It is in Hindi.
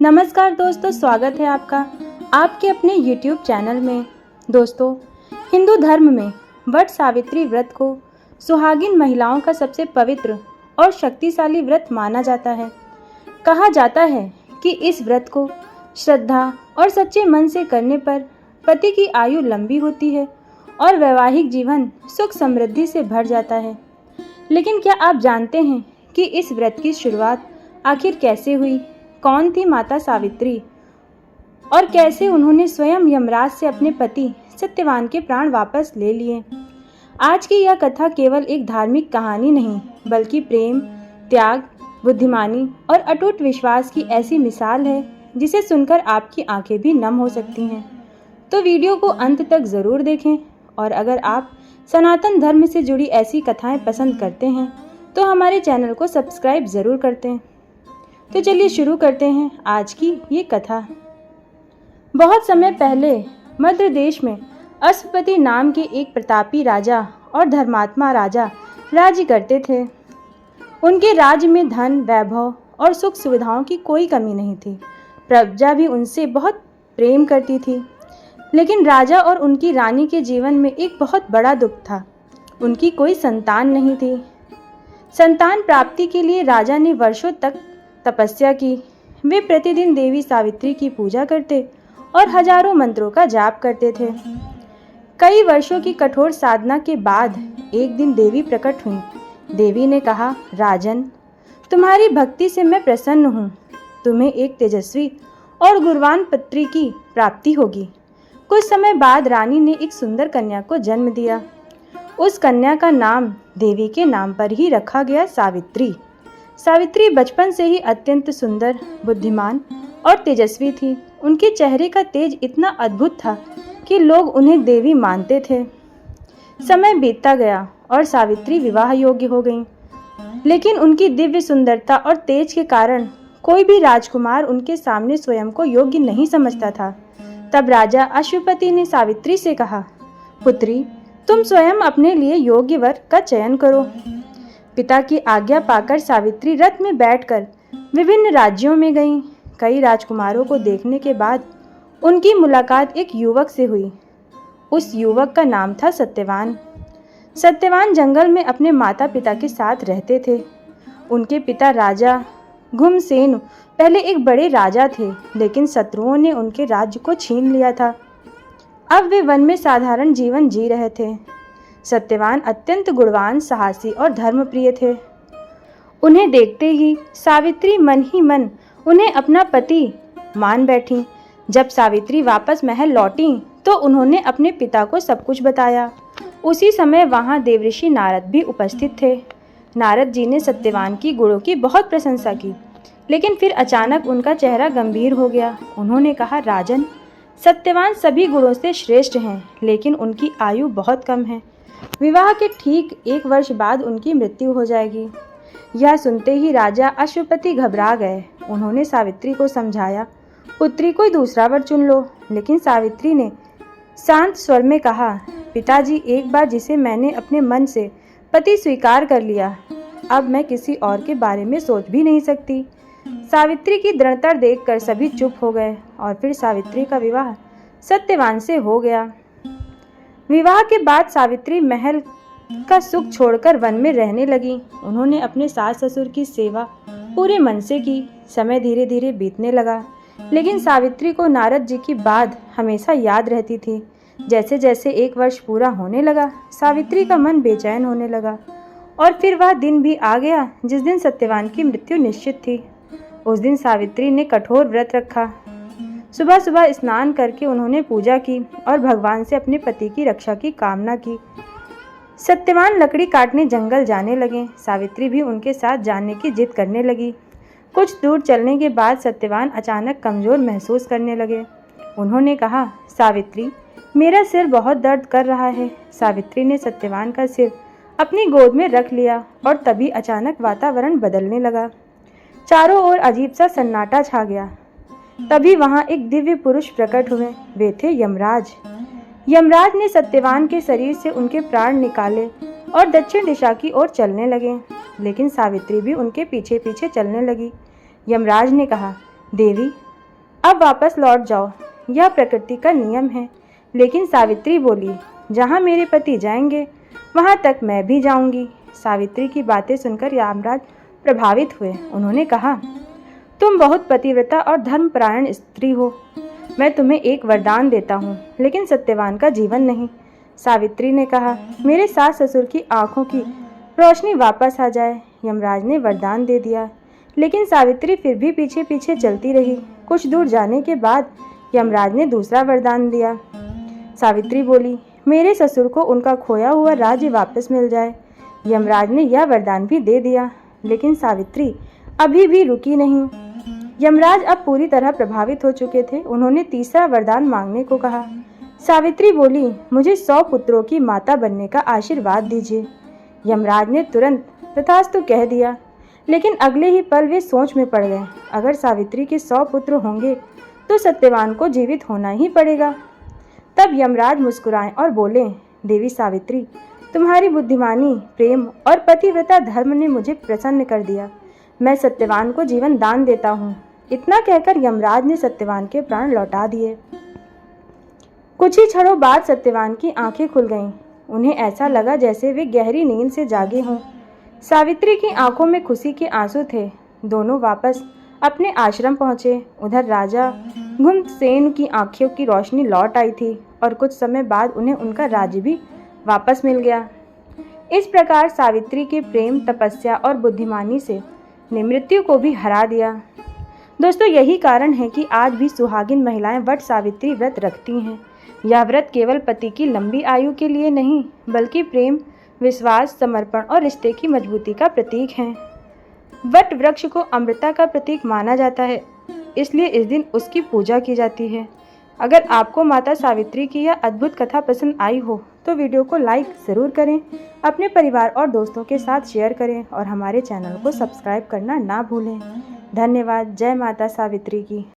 नमस्कार दोस्तों, स्वागत है आपका आपके अपने YouTube चैनल में। दोस्तों, हिंदू धर्म में वट सावित्री व्रत को सुहागिन महिलाओं का सबसे पवित्र और शक्तिशाली व्रत माना जाता है। कहा जाता है कि इस व्रत को श्रद्धा और सच्चे मन से करने पर पति की आयु लंबी होती है और वैवाहिक जीवन सुख समृद्धि से भर जाता है। लेकिन क्या आप जानते हैं कि इस व्रत की शुरुआत आखिर कैसे हुई? कौन थी माता सावित्री और कैसे उन्होंने स्वयं यमराज से अपने पति सत्यवान के प्राण वापस ले लिए? आज की यह कथा केवल एक धार्मिक कहानी नहीं, बल्कि प्रेम, त्याग, बुद्धिमानी और अटूट विश्वास की ऐसी मिसाल है जिसे सुनकर आपकी आंखें भी नम हो सकती हैं। तो वीडियो को अंत तक ज़रूर देखें और अगर आप सनातन धर्म से जुड़ी ऐसी कथाएं पसंद करते हैं तो हमारे चैनल को सब्सक्राइब ज़रूर करते हैं। तो चलिए शुरू करते हैं आज की ये कथा। बहुत समय पहले मध्य देश में अश्वपति नाम के एक प्रतापी राजा और धर्मात्मा राजा राज्य करते थे। उनके राज्य में धन, वैभव और सुख सुविधाओं की कोई कमी नहीं थी। प्रजा भी उनसे बहुत प्रेम करती थी। लेकिन राजा और उनकी रानी के जीवन में एक बहुत बड़ा दुख था। उनकी कोई संतान नहीं थी। संतान प्राप्ति के लिए राजा ने वर्षों तक तपस्या की। वे प्रतिदिन देवी सावित्री की पूजा करते और हजारों मंत्रों का जाप करते थे। कई वर्षों की कठोर साधना के बाद एक दिन देवी प्रकट हुई। देवी ने कहा, राजन, तुम्हारी भक्ति से मैं प्रसन्न हूँ। तुम्हें एक तेजस्वी और गुणवान पुत्री की प्राप्ति होगी। कुछ समय बाद रानी ने एक सुंदर कन्या को जन्म दिया। उस कन्या का नाम देवी के नाम पर ही रखा गया, सावित्री। सावित्री बचपन से ही अत्यंत सुंदर, बुद्धिमान और तेजस्वी थी। उनके चेहरे का तेज इतना अद्भुत था कि लोग उन्हें देवी मानते थे। समय बीतता गया और सावित्री विवाह योग्य हो गईं। लेकिन उनकी दिव्य सुंदरता और तेज के कारण कोई भी राजकुमार उनके सामने स्वयं को योग्य नहीं समझता था। तब राजा अश्वपति ने सावित्री से कहा, पुत्री, तुम स्वयं अपने लिए योग्य वर का चयन करो। पिता की आज्ञा पाकर सावित्री रथ में बैठकर विभिन्न राज्यों में गईं। कई राजकुमारों को देखने के बाद उनकी मुलाकात एक युवक से हुई। उस युवक का नाम था सत्यवान। सत्यवान जंगल में अपने माता पिता के साथ रहते थे। उनके पिता राजा घुमसेन पहले एक बड़े राजा थे, लेकिन शत्रुओं ने उनके राज्य को छीन लिया था। अब वे वन में साधारण जीवन जी रहे थे। सत्यवान अत्यंत गुणवान, साहसी और धर्मप्रिय थे। उन्हें देखते ही सावित्री मन ही मन उन्हें अपना पति मान बैठी। जब सावित्री वापस महल लौटी तो उन्होंने अपने पिता को सब कुछ बताया। उसी समय वहां देवऋषि नारद भी उपस्थित थे। नारद जी ने सत्यवान की गुणों की बहुत प्रशंसा की, लेकिन फिर अचानक उनका चेहरा गंभीर हो गया। उन्होंने कहा, राजन, सत्यवान सभी गुणों से श्रेष्ठ हैं, लेकिन उनकी आयु बहुत कम है। विवाह के ठीक 1 वर्ष बाद उनकी मृत्यु हो जाएगी। यह सुनते ही राजा अश्वपति घबरा गए। उन्होंने सावित्री को समझाया, पुत्री, कोई दूसरा वर चुन लो। लेकिन सावित्री ने शांत स्वर में कहा, पिताजी, एक बार जिसे मैंने अपने मन से पति स्वीकार कर लिया, अब मैं किसी और के बारे में सोच भी नहीं सकती। सावित्री की दृढ़ता देखकर सभी चुप हो गए और फिर सावित्री का विवाह सत्यवान से हो गया। विवाह के बाद सावित्री महल का सुख छोड़कर वन में रहने लगी। उन्होंने अपने सास ससुर की सेवा पूरे मन से की। समय धीरे धीरे बीतने लगा, लेकिन सावित्री को नारद जी की बात हमेशा याद रहती थी। जैसे जैसे 1 वर्ष पूरा होने लगा, सावित्री का मन बेचैन होने लगा और फिर वह दिन भी आ गया जिस दिन सत्यवान की मृत्यु निश्चित थी। उस दिन सावित्री ने कठोर व्रत रखा। सुबह सुबह स्नान करके उन्होंने पूजा की और भगवान से अपने पति की रक्षा की कामना की। सत्यवान लकड़ी काटने जंगल जाने लगे। सावित्री भी उनके साथ जाने की जिद करने लगी। कुछ दूर चलने के बाद सत्यवान अचानक कमज़ोर महसूस करने लगे। उन्होंने कहा, सावित्री, मेरा सिर बहुत दर्द कर रहा है। सावित्री ने सत्यवान का सिर अपनी गोद में रख लिया और तभी अचानक वातावरण बदलने लगा। चारों ओर अजीब सा सन्नाटा छा गया। तभी वहां एक दिव्य पुरुष प्रकट हुए। वे थे यमराज। यमराज ने सत्यवान के शरीर से उनके प्राण निकाले और दक्षिण दिशा की ओर चलने लगे, लेकिन सावित्री भी उनके पीछे पीछे चलने लगी। यमराज ने कहा, देवी, अब वापस लौट जाओ, यह प्रकृति का नियम है। लेकिन सावित्री बोली, जहाँ मेरे पति जाएंगे वहाँ तक मैं भी जाऊंगी। सावित्री की बातें सुनकर यमराज प्रभावित हुए। उन्होंने कहा, तुम बहुत पतिव्रता और धर्मपरायण स्त्री हो। मैं तुम्हें एक वरदान देता हूँ, लेकिन सत्यवान का जीवन नहीं। सावित्री ने कहा, मेरे सास ससुर की आंखों की रोशनी वापस आ जाए। यमराज ने वरदान दे दिया, लेकिन सावित्री फिर भी पीछे पीछे चलती रही। कुछ दूर जाने के बाद यमराज ने दूसरा वरदान दिया। सावित्री बोली, मेरे ससुर को उनका खोया हुआ राज्य वापस मिल जाए। यमराज ने यह वरदान भी दे दिया, लेकिन सावित्री अभी भी रुकी नहीं। यमराज अब पूरी तरह प्रभावित हो चुके थे। उन्होंने तीसरा वरदान मांगने को कहा। सावित्री बोली, मुझे 100 पुत्रों की माता बनने का आशीर्वाद दीजिए। यमराज ने तुरंत तथास्तु कह दिया, लेकिन अगले ही पल वे सोच में पड़ गए। अगर सावित्री के 100 पुत्र होंगे तो सत्यवान को जीवित होना ही पड़ेगा। तब यमराज मुस्कुराए और बोले, देवी सावित्री, तुम्हारी बुद्धिमानी, प्रेम और पतिव्रता धर्म ने मुझे प्रसन्न कर दिया। मैं सत्यवान को जीवन दान देता हूँ। इतना कहकर यमराज ने सत्यवान के प्राण लौटा दिए। कुछ ही क्षणों बाद सत्यवान की आंखें खुल गईं। उन्हें ऐसा लगा जैसे वे गहरी नींद से जागे हों। सावित्री की आंखों में खुशी के आंसू थे। दोनों वापस अपने आश्रम पहुंचे। उधर राजा घुमसेन की आंखों की रोशनी लौट आई थी और कुछ समय बाद उन्हें उनका राज्य भी वापस मिल गया। इस प्रकार सावित्री के प्रेम, तपस्या और बुद्धिमानी से ने मृत्यु को भी हरा दिया। दोस्तों, यही कारण है कि आज भी सुहागिन महिलाएं वट सावित्री व्रत रखती हैं। यह व्रत केवल पति की लंबी आयु के लिए नहीं, बल्कि प्रेम, विश्वास, समर्पण और रिश्ते की मजबूती का प्रतीक है। वट वृक्ष को अमृता का प्रतीक माना जाता है, इसलिए इस दिन उसकी पूजा की जाती है। अगर आपको माता सावित्री की यह अद्भुत कथा पसंद आई हो तो वीडियो को लाइक ज़रूर करें, अपने परिवार और दोस्तों के साथ शेयर करें और हमारे चैनल को सब्सक्राइब करना ना भूलें। धन्यवाद। जय माता सावित्री की।